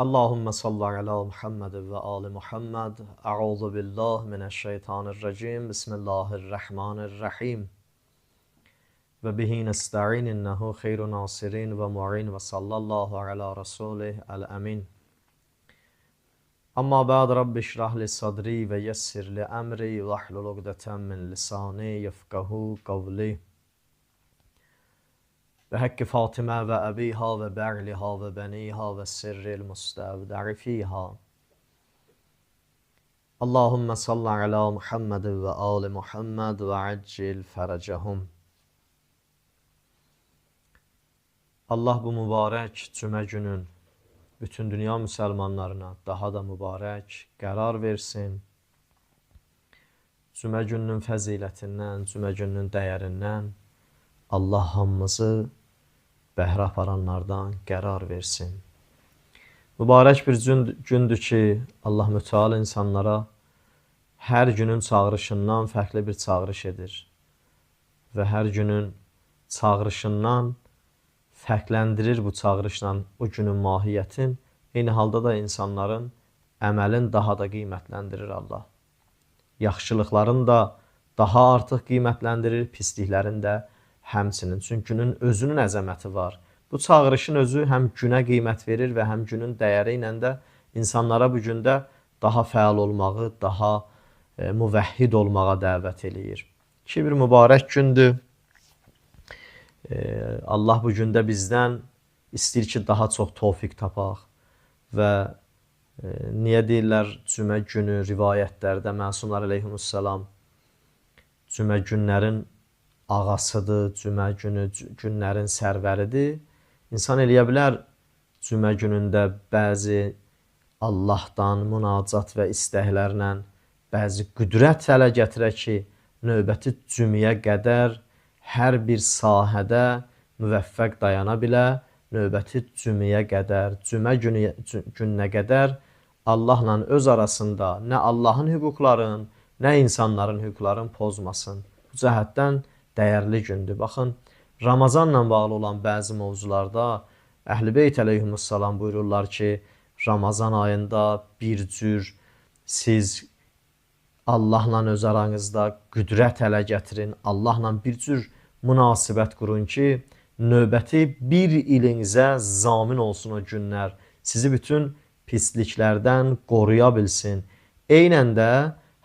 Allahümme salli ala Muhammed ve ali Muhammed. Euzu billahi mineşşeytanirracim. Bismillahirrahmanirrahim. Ve bihi nesta'in innehu hayru nasirin ve mu'in ve sallallahu ala rasulih el-amin. Amma ba'd rabbi şrah li sadri ve yessir li emri ve ahlul ugdeten min lisani yefkahu kavli. Ve hakkı Fatıma ve abiha ve ba'liha ve beniha ve sirril mustavda'i fiha. Allahümme salli ala Muhammed ve ali Muhammed ve accil feracahum. Allah bu mübarək cümə günün bütün dünya müsəlmanlarına daha da mübarək qərar versin. Cümə gününün fəzilətindən, cümə gününün dəyərindən Allah hamımızı bəhrə aparanlardan qərar versin. Mübarək bir gündür ki, Allah mütəal insanlara hər günün çağırışından fərqli bir çağırış edir. Və hər günün çağırışından fərqləndirir bu çağırışla o günün mahiyyətin. Eyni halda da insanların əməlin daha da qiymətləndirir Allah. Yaxşılıqların da daha artıq qiymətləndirir, pisliklərin də həmçinin. Çünki günün özünün əzəməti var. Bu çağırışın özü həm günə qiymət verir və həm günün dəyəri ilə də insanlara bu gündə daha fəal olmağı, daha müvəhhid olmağa dəvət eləyir. Ki bir mübarək gündür. Allah bu gündə bizdən istəyir ki, daha çox tövfiq tapaq və niyə deyirlər cümə günü rivayətlərdə Məsumlar əleyhissalam cümə günlərin ağasıdır, cümə günü günlərin sərvəridir. İnsan eləyə bilər cümə günündə bəzi Allahdan münacat və istəklərlə bəzi qüdrət ələ gətirək ki, növbəti cümləyə qədər hər bir sahədə müvəffəq dayana bilə, növbəti cümləyə qədər, cümə gününə qədər Allahla öz arasında nə Allahın hüquqların, nə insanların hüquqlarını pozmasın. Bu cəhətdən dəyərli gündür. Baxın, Ramazanla bağlı olan bəzi mövzularda Əhl-i Beyt əleyhissalam buyururlar ki, Ramazan ayında bir cür siz Allahla öz aranızda qüdrət ələ gətirin, Allahla bir cür münasibət qurun ki, növbəti bir ilinizə zamin olsun o günlər, sizi bütün pisliklərdən qoruya bilsin. Eynən də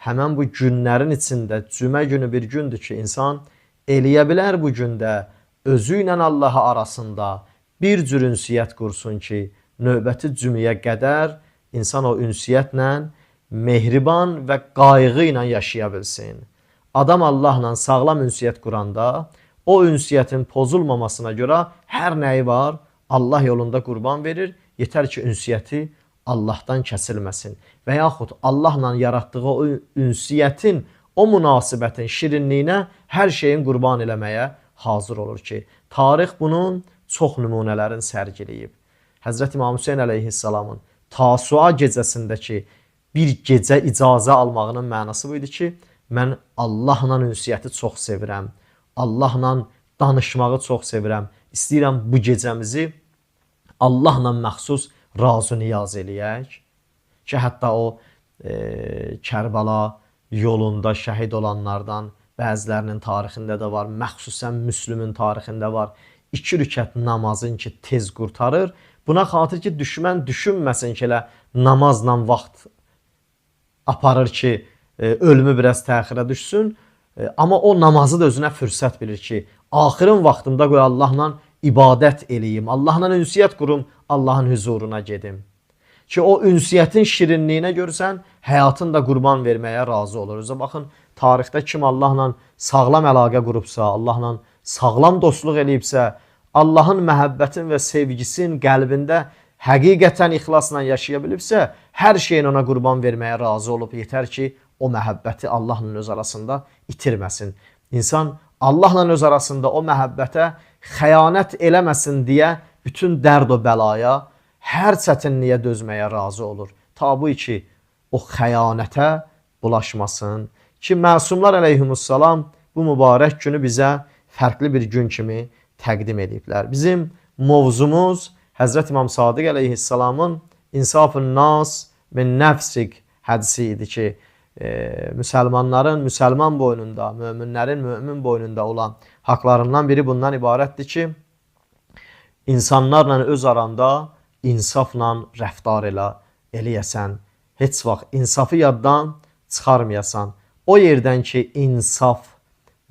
həmən bu günlərin içində cümə günü bir gündür ki, insan eləyə bilər bu gündə özü ilə Allah arasında bir cür ünsiyyət qursun ki, növbəti cümləyə qədər insan o ünsiyyətlə mehriban və qayğı ilə yaşaya bilsin. Adam Allahla sağlam ünsiyyət quranda o ünsiyyətin pozulmamasına görə hər nəyi var Allah yolunda qurban verir. Yetər ki, ünsiyyəti Allahdan kəsilməsin. Və yaxud Allahla yaratdığı o ünsiyyətin, o münasibətin şirinliyinə hər şeyin qurban eləməyə hazır olur ki, tarix bunun çox nümunələrini sərgiləyib. Həzrət İmam Hüseyin əleyhissalamın Tasua gecəsindəki bir gecə icazə almağının mənası buydu ki, mən Allahla ünsiyyəti çox sevirəm, Allahla danışmağı çox sevirəm, istəyirəm bu gecəmizi Allahla məxsus razı niyaz eləyək ki, hətta o Kərbəla yolunda şəhid olanlardan bəzilərinin tarixində də var, məxsusən Müslümün tarixində var. 2 rükət namazın ki, tez qurtarır. Buna xatir ki, düşmən düşünməsin ki, elə namazla vaxt aparır ki, ölümü biraz təxirə düşsün. Amma o namazı da özünə fürsət bilir ki, axırın vaxtında qoy Allahla ibadət eləyim, Allahla ünsiyyət qurum, Allahın huzuruna gedim. Ki o ünsiyyətin şirinliyinə görürsən, həyatını da qurban verməyə razı oluruz. Baxın, tarixdə kim Allahla sağlam əlaqə qurubsa, Allahla sağlam dostluq eləyibsə, Allahın məhəbbətin və sevgisin qəlbində həqiqətən ixlasla yaşaya bilibsə, hər şeyin ona qurban verməyə razı olub, yetər ki, o məhəbbəti Allahla öz arasında itirməsin. İnsan Allahla öz arasında o məhəbbətə xəyanət eləməsin deyə bütün dərd o bəlaya, hər çətinliyə dözməyə razı olur. Tabi ki, o xəyanətə bulaşmasın. Ki, Məsumlar əleyhissalam bu mübarək günü bizə fərqli bir gün kimi təqdim ediblər. Bizim mövzumuz Həzrət İmam Sadiq əleyhissalamın insafun nas min nəfsik hədisi idi ki, müsəlmanların müsəlman boynunda, möminlərin mömin boynunda olan haqlarından biri bundan ibarətdir ki, insanlarla öz aranda insafla rəftar eləyəsən, heç vaxt insafı yaddan çıxarmayasan. O yerdən ki, insaf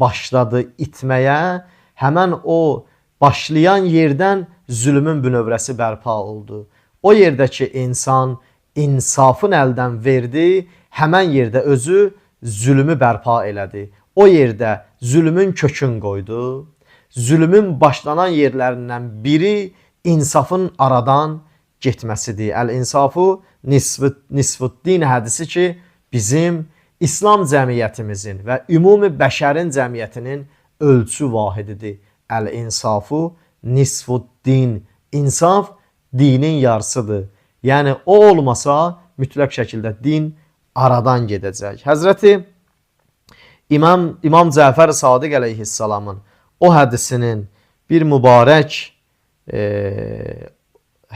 başladı itməyə, həmən o başlayan yerdən zülmün bünövrəsi bərpa oldu. O yerdə ki, insan insafın əldən verdi, həmən yerdə özü zülmü bərpa elədi. O yerdə zülmün kökün qoydu. Zülmün başlanan yerlərindən biri insafın aradan getməsidir. Əl-insafu nisfuddin hədisi ki, bizim İslam cəmiyyətimizin və ümumi bəşərin cəmiyyətinin ölçü vahididir. Əl-insafu nisfuddin. İnsaf dinin yarısıdır. Yəni o olmasa mütləq şəkildə din aradan gedəcək. Həzrəti İmam Cəfər Sadiq əleyhissalamın o hədisinin bir mübarək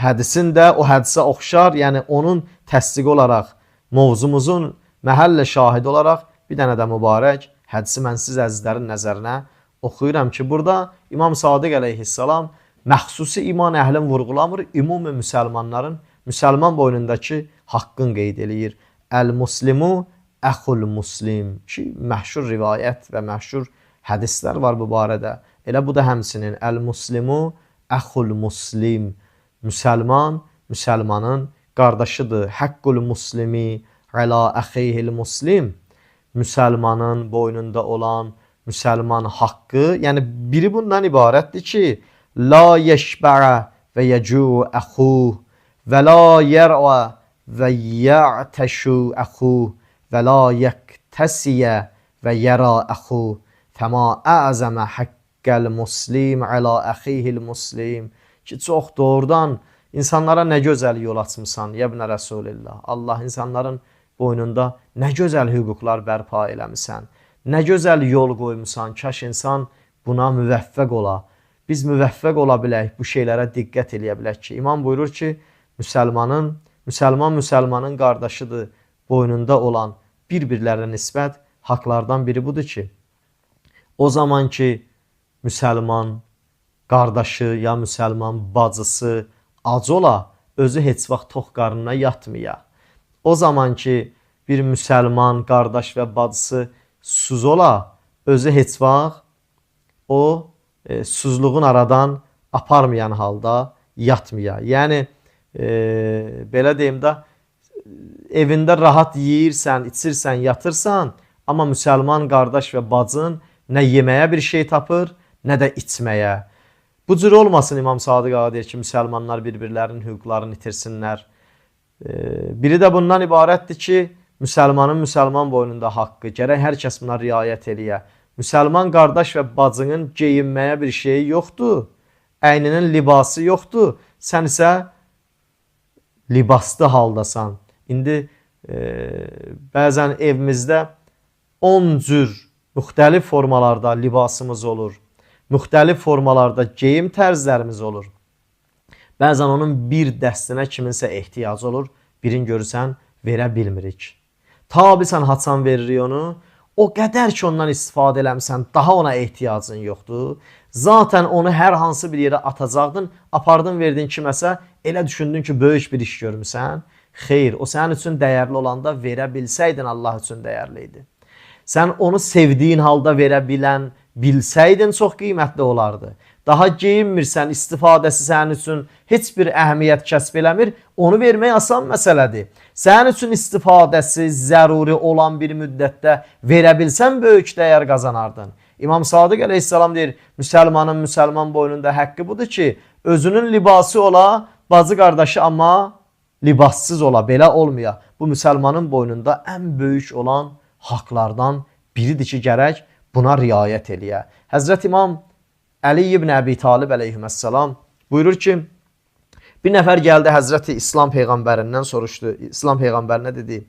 hədisində o hədisə oxşar, yəni onun təsdiqi olaraq mövzumuzun məhəllə şahidi olaraq bir dənə də mübarək hədisi mən siz əzizlərin nəzərinə oxuyuram ki, burada İmam Sadiq əleyhissalam məxsusi iman əhlin vurğulamır, ümumi müsəlmanların müsəlman boynundakı haqqın qeyd eləyir. Əl-muslimu əxul muslim ki, məşhur rivayət və məşhur hədislər var bu barədə. Elə bu da həmsinin əl-muslimu əxul muslim. Müsəlman, müsəlmanın qardaşıdır. Haqqul muslimi alə əxeyhil muslim. Müsəlmanın boynunda olan müsəlman haqqı, yəni biri bundan ibarətdir ki, la yeşbə'ə və yəcu əxuh və la yer'ə və ya'təşu əxuh və la yəqtəsiyə və yərə əxuh fəma əzəmə haqqəl muslim alə əxeyhil muslim. Ki, çox doğrudan insanlara nə gözəl yol açmısan, yəbnə Rəsulillah. Allah insanların boynunda nə gözəl hüquqlar bərpa eləmisən, nə gözəl yol qoymusan, kaş insan buna müvəffəq ola. Biz müvəffəq ola bilək, bu şeylərə diqqət eləyə bilək ki, İmam buyurur ki, müsəlmanın qardaşıdır, boynunda olan bir-birlərinə nisbət haqlardan biri budur ki, o zaman ki, müsəlman qardaşı ya müsəlman bacısı ac ola, özü heç vaxt tox qarnına yatmaya. O zaman ki, bir müsəlman qardaş və bacısı suz ola, özü heç vaxt o suzluğun aradan aparmayan halda yatmaya. Yəni, belə deyim də, evində rahat yeyirsən, içirsən, yatırsan, amma müsəlman qardaş və bacın nə yeməyə bir şey tapır, nə də içməyə. Bu cür olmasın İmam Sadiq ağa deyir ki, müsəlmanlar bir-birlərinin hüquqlarını itirsinlər. Biri də bundan ibarətdir ki, müsəlmanın müsəlman boynunda haqqı, gərək hər kəs buna riayət eləyə. Müsəlman qardaş və bacının geyinməyə bir şeyi yoxdur, əyninin libası yoxdur, sən isə libaslı haldasan. İndi bəzən evimizdə 10 cür müxtəlif formalarda libasımız olur. Müxtəlif formalarda geyim tərzlərimiz olur. Bəzən onun bir dəstinə kiminsə ehtiyacı olur. Birini görürsən, verə bilmirik. Tabi sən haçan veririk onu, o qədər ki ondan istifadə eləmişsən, daha ona ehtiyacın yoxdur. Zaten onu hər hansı bir yerə atacaqdın, apardın, verdin kiməsə, elə düşündün ki, böyük bir iş görmüsən. Xeyr, o sənin üçün dəyərli olanda verə bilsəydin, Allah üçün dəyərli idi. Sən onu sevdiyin halda verə bilsəydin, çox qiymətli olardı. Daha geyinmirsən, istifadəsi sənin üçün heç bir əhəmiyyət kəsb eləmir, onu vermək asan məsələdir. Sənin üçün istifadəsi zəruri olan bir müddətdə verə bilsən, böyük dəyər qazanardın. İmam Sadiq əleyhissalam deyir, müsəlmanın müsəlman boynunda haqqı budur ki, özünün libası ola, bacı qardaşı amma libassız ola, belə olmaya. Bu müsəlmanın boynunda ən böyük olan haqlardan biridir ki, gərək buna riayət eləyə. Həzrət İmam Əli ibn Əbi Talib əleyhissalam buyurur ki, bir nəfər gəldi Həzrəti İslam Peyğəmbərindən soruşdu. İslam Peyğəmbərinə dedi,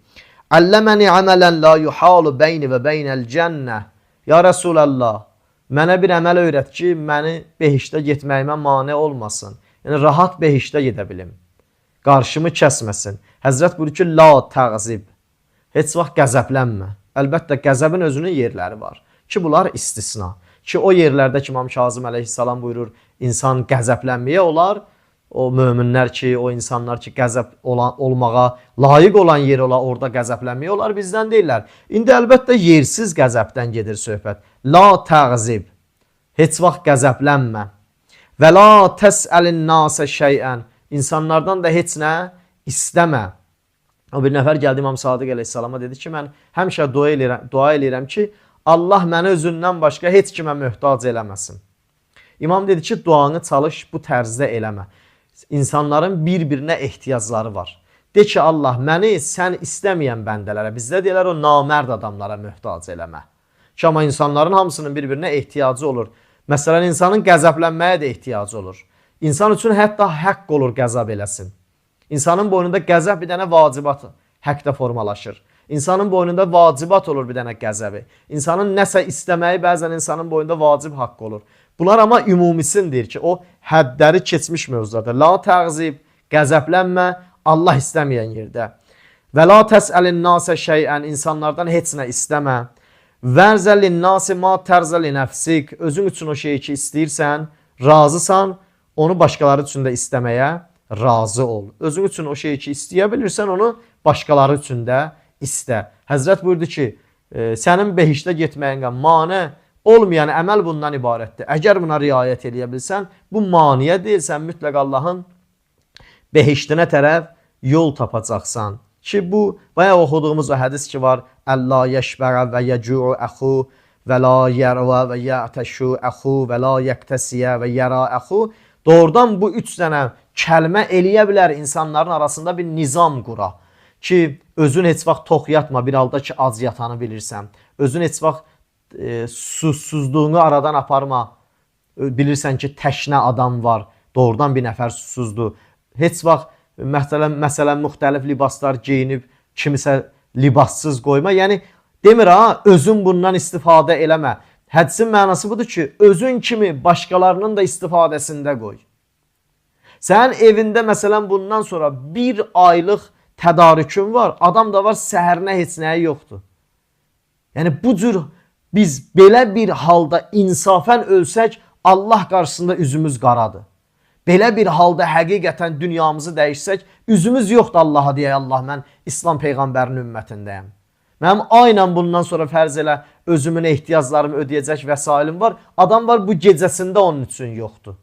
Əlləməni əmələn la yuhalu beyni və beynəl cənnə. Ya Rəsulallah, mənə bir əməl öyrət ki, məni behişdə getməyimə mane olmasın. Yəni, rahat behişdə gedə bilim. qarşımı kəsməsin. Həzrət buyurur ki, la təğzib. Heç vaxt qəzəblənmə. Əlbəttə qəzəbin özünün yerləri var ki, bunlar istisna. Ki o yerlərdə ki, İmam Kazım əleyhissalam buyurur, insan qəzəblənməyə olar. O möminlər ki, o insanlar ki, qəzəb olmağa layiq olan yer olar, orada qəzəblənməyə olar, bizdən deyirlər. İndi əlbəttə yersiz qəzəbdən gedir söhbət. La təğzib. Heç vaxt qəzəblənmə. Və la təsəlin nasə şeyən. İnsanlardan da heç nə istəmə. O bir nəfər gəldi İmam Sadiq əleyhissalama dedi ki, mən həmişə dua eləyirəm ki, Allah məni özündən başqa heç kimə möhtac eləməsin. İmam dedi ki, duanı çalış bu tərzdə eləmə. İnsanların bir-birinə ehtiyacları var. De ki, Allah məni sən istəməyən bəndələrə, bizdə deyirlər o namərd adamlara möhtac eləmə. Ki, amma insanların hamısının bir-birinə ehtiyacı olur. Məsələn, insanın qəzəblənməyə də ehtiyacı olur. İnsan üçün hətta haqq olur qəzəb eləsin. İnsanın boynunda qəzəb bir dənə vacibat həqdə formalaşır. İnsanın boynunda vacibat olur bir dənə qəzəbi. İnsanın nəsə istəməyi bəzən insanın boynunda vacib haqqı olur. Bunlar amma ümumisindir ki, o həddləri keçmiş mövzulardır. La təğzib, qəzəblənmə, Allah istəməyən yerdə. Və la təsəlin nasə şeyən, insanlardan heç nə istəmə. Vərzəlin nasi ma tərzəli nəfsik, özün üçün o şeyi ki istəyirsən, razısan, onu başqaları üçün də istəməyə razı ol. Özün üçün o şeyi ki istəyə bilirsən, onu başqaları üçün də istə. Həzrət buyurdu ki, sənin behişdə getməyin mane olmayan əməl bundan ibarətdir. Əgər buna riayət edə bilsən, bu maniyə deyilsən, mütləq Allahın behişdinə tərəf yol tapacaqsan. Ki bu, bayaq oxuduğumuz o hədis ki var, Əllə yəşbərə və yəcu'u əxu və la yərvə və yətəşu əxu və la yəqtəsiyə və yərə əxu. Doğrudan bu üç dənə kəlmə eləyə bilər insanların arasında bir nizam qura. Ki, özün heç vaxt tox yatma, bir halda ki, az yatanı bilirsən. Özün heç vaxt susuzluğunu aradan aparma. Bilirsən ki, təşnə adam var, doğrudan bir nəfər susuzdur. Heç vaxt, məsələn, müxtəlif libaslar geyinib, kimisə libassız qoyma. Yəni, demir ha, özün bundan istifadə eləmə. Hədisin mənası budur ki, özün kimi başqalarının da istifadəsində qoy. Sənin evində məsələn bundan sonra bir aylıq tədarükün var, adam da var səhərinə heç nəyi yoxdur. Yəni bu cür biz belə bir halda insafən ölsək, Allah qarşısında üzümüz qaradır. Belə bir halda həqiqətən dünyamızı dəyişsək, üzümüz yoxdur Allaha deyə, Allah mən İslam Peyğəmbərinin ümmətindəyəm. Mənim aynən bundan sonra fərz elə özümün ehtiyaclarımı ödəyəcək vəsailim var. Adam var bu gecəsində onun üçün yoxdur.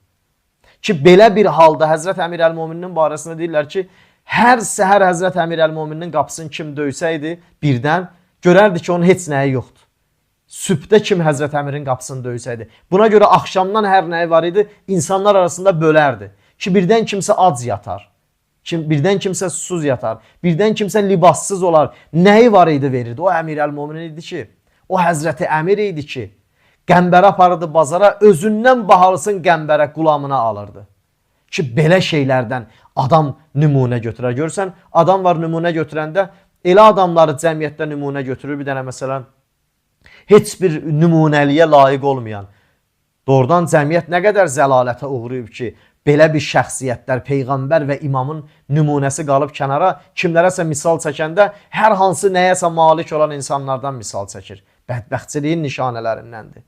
Ki belə bir halda Həzrət Əmir Əl-Mominin barəsində deyirlər ki, hər səhər Həzrət Əmir Əl-Mominin qapısını kim döysəydi, birdən görərdi ki, onun heç nəyi yoxdur. Sübhdə kim Həzrət Əmirin qapısını döysəydi. Buna görə axşamdan hər nəyi var idi, insanlar arasında bölərdi. Ki birdən kimsə ac yatar. Birdən kimsə susuz yatar. Birdən kimsə libassız olar. Nəyi var idi verirdi. O Əmir Əl-Mominin idi ki, o Həzrəti Əmir idi ki, qəmbərə aparırdı bazara, özündən bahalısın qəmbərə qulamına alırdı. Ki belə şeylərdən adam nümunə götürər. Görürsən, adam var nümunə götürəndə, elə adamları cəmiyyətdə nümunə götürür. Bir dənə məsələn, heç bir nümunəliyə layiq olmayan, doğrudan cəmiyyət nə qədər zəlalətə uğrayıb ki, belə bir şəxsiyyətlər, Peyğəmbər və imamın nümunəsi qalıb kənara, kimlərəsə misal çəkəndə hər hansı nəyəsə malik olan insanlardan misal çəkir. Bədbəxtçiliyin nişanələrindəndir.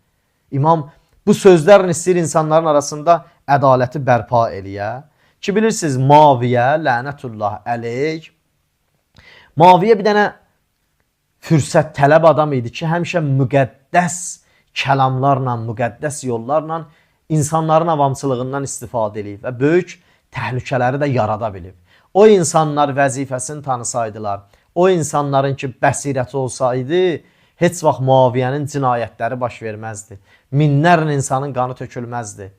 İmam bu sözlərlə istəyir insanların arasında ədaləti bərpa eləyə. Ki bilirsiniz, Maviyə, lənətullah əleyh, Maviyə bir dənə fürsət tələb adam idi ki, həmişə müqəddəs kəlamlarla, müqəddəs yollarla insanların avamçılığından istifadə edib və böyük təhlükələri də yarada bilib. O insanlar vəzifəsini tanısaydılar, o insanların ki bəsirəti olsaydı, heç vaxt Muaviyənin cinayətləri baş verməzdi. Minlərlə insanın qanı tökülməzdi.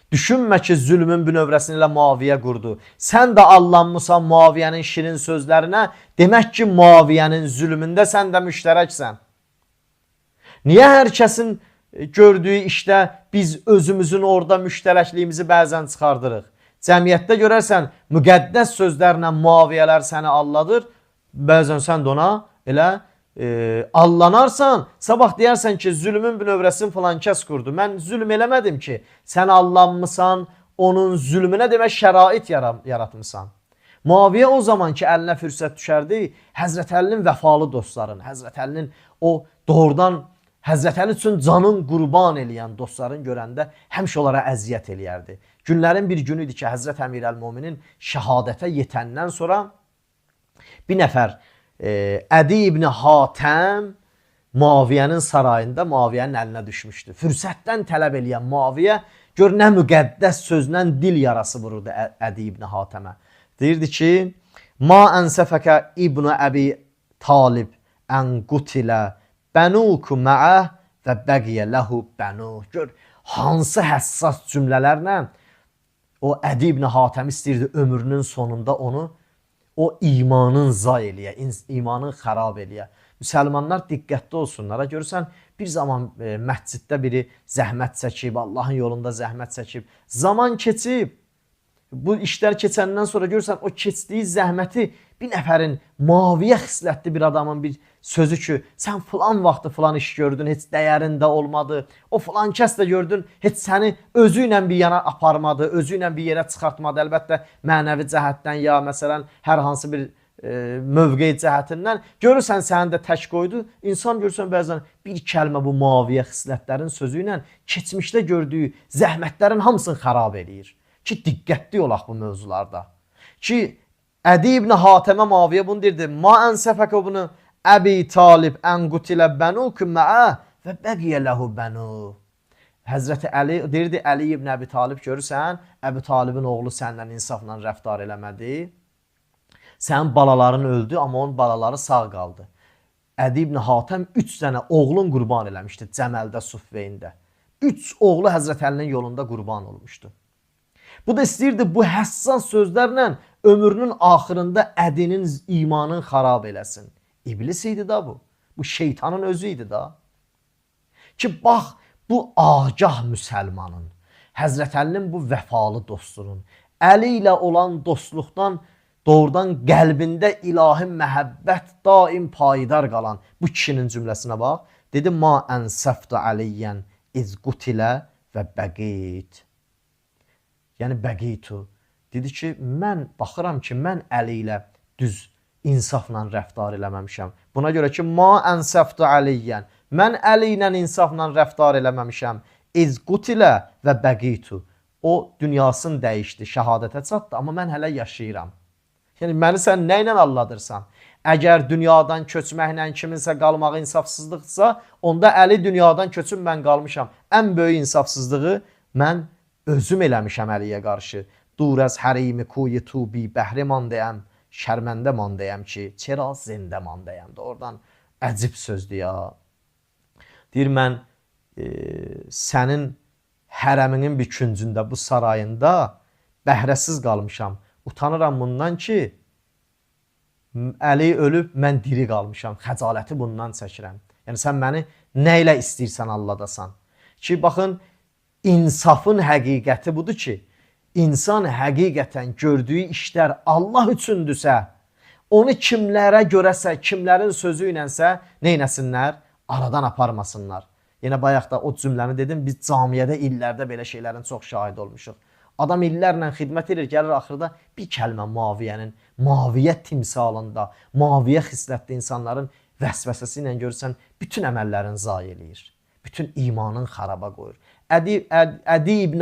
Düşünmə ki, zülmün bünövrəsini ilə Muaviyə qurdu. Sən də allanmısan Muaviyənin şirin sözlərinə, demək ki, Muaviyənin zülmündə sən də müştərəksən. Niyə hər kəsin gördüyü işdə biz özümüzün orada müştərəkliyimizi bəzən çıxardırıq? Cəmiyyətdə görərsən, müqəddəs sözlərlə Muaviyələr səni alladır, bəzən sən də ona elə allanarsan, sabah deyərsən ki, zülmün bünövrəsini falan kəs qurdu. Mən zülm eləmədim ki, sən allanmısan, onun zülmünə demək şərait yaratmısan. Muaviyə o zaman ki əlinə fürsət düşərdi, Həzrət Əlinin vəfalı dostların, Həzrət Əlinin o doğrudan Həzrət Əli üçün canın qurban eləyən dostların görəndə həmişə onlara əziyyət eləyərdi. Günlərin bir günü idi ki, Həzrət Əmir Əl-Möminin şəhadətə yetəndən sonra bir nəfər Ədi ibn Hatəm Muaviyənin sarayında Muaviyənin əlinə düşmüşdü. Fürsətdən tələb eləyən Muaviyə gör nə müqəddəs sözlə dil yarası vururdu Ədi ibn Hatəmə. Deyirdi ki, ma ənsəfəkə İbn Əbi Talib ən qutilə bənuku mə'əh və bəqiyə ləhu bənuh. Gör, hansı həssas cümlələrlə o Ədi ibn Hatəm istəyirdi ömrünün sonunda onu o imanın zay eləyə, imanın xarab eləyə. Müsəlmanlar diqqətli olsunlar. Görürsən, bir zaman məsciddə biri zəhmət çəkib, Allahın yolunda zəhmət çəkib. Zaman keçib, bu işlər keçəndən sonra görürsən, o keçdiyi zəhməti bir nəfərin Muaviyə xislətli bir adamın bir sözü ki, sən filan vaxtı filan iş gördün, heç dəyərində olmadı. O filan kəs də gördün, heç səni özü ilə bir yana aparmadı, özü ilə bir yerə çıxartmadı. Əlbəttə, mənəvi cəhətdən ya məsələn, hər hansı bir mövqe cəhətindən görürsən səni də tək qoydu. İnsan görürsən bəzən bir kəlmə bu Muaviyə xislətlərin sözü ilə keçmişdə gördüyü zəhmətlərin hamısını xarab eləyir. Ki, diqqətli olaq bu mövzularda. Ki, Ədi ibn Hatəmə Muaviyə bunu deyirdi. Ma ənsəfəkə bunu Əbi Talib ən qutilə bənuku mə'əh və bəqiyə ləhu bənuh. Həzrəti Əli deyirdi, Əli ibn Əbi Talib görürsən, Əbi Talibin oğlu səndən insafla rəftar eləmədi. Sənin balaların öldü, amma onun balaları sağ qaldı. Ədi ibn Hatəm 3 dənə oğlun qurban eləmişdi Cəməldə, Suffeyində. 3 oğlu Həzrət Əlinin yolunda qurban olmuşdu. Bu da istəyirdi bu həssas sözlərlə ömrünün axırında Ədinin imanını xarab eləsin. İblis idi da bu. Bu şeytanın özü idi da. Ki bax bu agah müsəlmanın, Həzrət Əlinin bu vəfalı dostunun, Əli ilə olan dostluqdan doğrudan qəlbində ilahi məhəbbət daim payidar qalan bu kişinin cümləsinə bax. Dedi, ma ənsəfdə əliyyən iz qutilə və bəqit. Yəni bəqitu. Dedi ki, mən baxıram ki, mən Əli ilə düz insafla rəftar eləməmişəm. Buna görə ki, ma ənsəfdə əliyyən. Mən Əli ilə insafla rəftar eləməmişəm. İz qutilə və bəqitu. O dünyasını dəyişdi, şəhadətə çatdı, amma mən hələ yaşayıram. Yəni, məni sən nə ilə alladırsan? Əgər dünyadan köçməklə kiminsə qalmağı insafsızlıqsa, onda Əli dünyadan köçüb mən qalmışam. Ən böyük insafsızlığı mən özüm eləmişəm Əliyə qarşı. Dur az hərimi kuyi tubi bəhri mandəyəm, şərməndə mandəyəm ki, çera zində mandəyəm. Oradan əcib sözdür ya. Deyir, mən sənin hərəminin bir küncündə, bu sarayında bəhrəsiz qalmışam. Utanıram bundan ki, Əli ölüb, mən diri qalmışam. Xəcaləti bundan çəkirəm. Yəni, sən məni nə ilə istəyirsən alladasan? Ki, baxın, insafın həqiqəti budur ki, insan həqiqətən gördüyü işlər Allah üçündürsə, onu kimlərə görəsə, kimlərin sözü ilənsə, neynəsinlər? Aradan aparmasınlar. Yenə bayaq da o cümləni dedim, biz camiyyədə illərdə belə şeylərin çox şahid olmuşuq. Adam illərlə xidmət edir, gəlir axırda bir kəlmə Muaviyənin, Muaviyyə timsalında, Muaviyyə xislətli insanların vəsvəsəsi ilə görürsən, bütün əməllərin zayi eləyir. Bütün imanın xaraba qoyur. Ədi ibn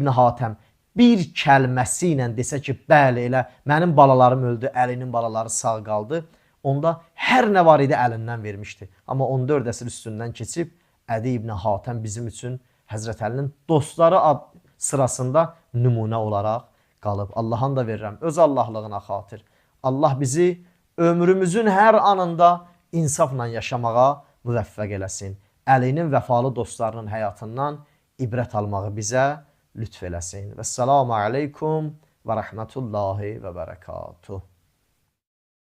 Hatəm bir kəlməsi ilə desə ki, bəli elə, mənim balalarım öldü, Əlinin balaları sağ qaldı, onda hər nə var idi əlindən vermişdi. Amma 14 əsr üstündən keçib, Ədi ibn Hatəm bizim üçün Həzrət Əlinin dostları sırasında nümunə olaraq qalıb. Allah'an da verirəm öz Allahlığına xatir. Allah bizi ömrümüzün hər anında insafla yaşamağa müvəffəq eləsin. Əlinin vəfalı dostlarının həyatından ibrət almağı bizə lütf eləsin. Vəssalamu aleykum və rəhmətullahi və bərəkatuh.